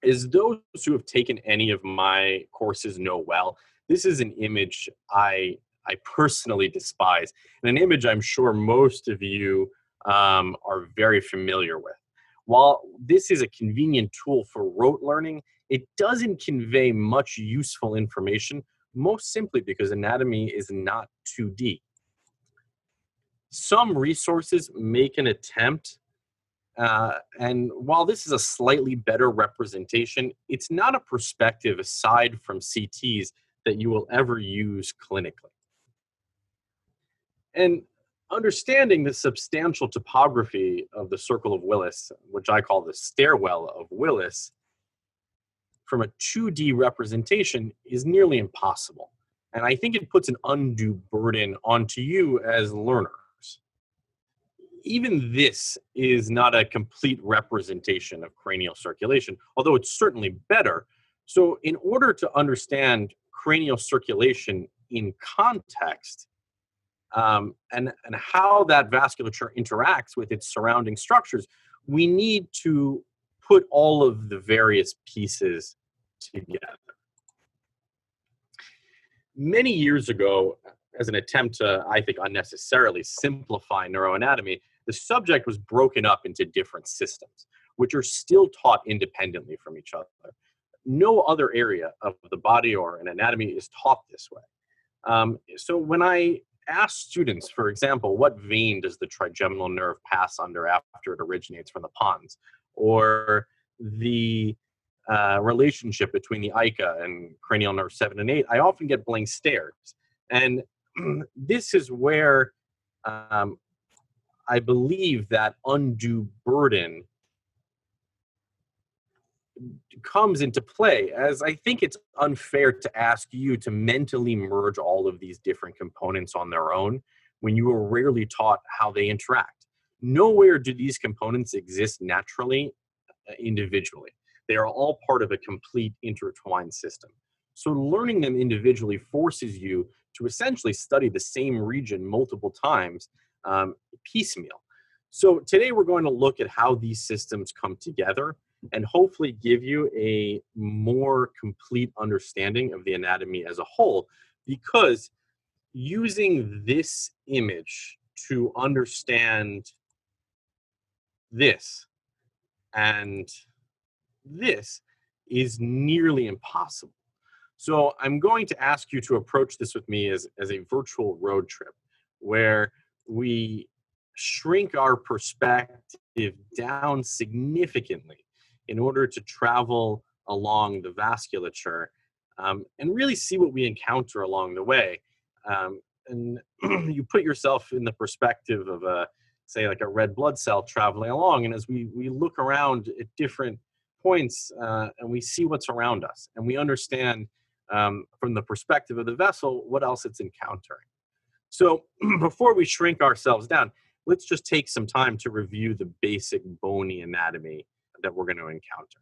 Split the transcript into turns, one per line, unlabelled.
As those who have taken any of my courses know well, this is an image I personally despise, and an image I'm sure most of you are very familiar with. While this is a convenient tool for rote learning, it doesn't convey much useful information, most simply because anatomy is not 2D. Some resources make an attempt, and while this is a slightly better representation, it's not a perspective aside from CTs that you will ever use clinically. And understanding the substantial topography of the circle of Willis, which I call the stairwell of Willis, from a 2D representation is nearly impossible. And I think it puts an undue burden onto you as learners. Even this is not a complete representation of cranial circulation, although it's certainly better. So in order to understand cranial circulation in context, and how that vasculature interacts with its surrounding structures, we need to put all of the various pieces together. Many years ago, as an attempt to, I think, unnecessarily simplify neuroanatomy, the subject was broken up into different systems, which are still taught independently from each other. No other area of the body or an anatomy is taught this way. So when I ask students, for example, what vein does the trigeminal nerve pass under after it originates from the pons, or the relationship between the ICA and cranial nerve 7 and 8, I often get blank stares. And this is where I believe that undue burden comes into play, as I think it's unfair to ask you to mentally merge all of these different components on their own when you are rarely taught how they interact. Nowhere do these components exist naturally, individually. They are all part of a complete intertwined system. So learning them individually forces you to essentially study the same region multiple times, piecemeal. So today we're going to look at how these systems come together and hopefully give you a more complete understanding of the anatomy as a whole, because using this image to understand this and this is nearly impossible. So I'm going to ask you to approach this with me as a virtual road trip where we shrink our perspective down significantly in order to travel along the vasculature and really see what we encounter along the way. And you put yourself in the perspective of say like a red blood cell traveling along. And as we look around at different points and we see what's around us and we understand from the perspective of the vessel what else it's encountering. So before we shrink ourselves down, let's just take some time to review the basic bony anatomy that we're going to encounter.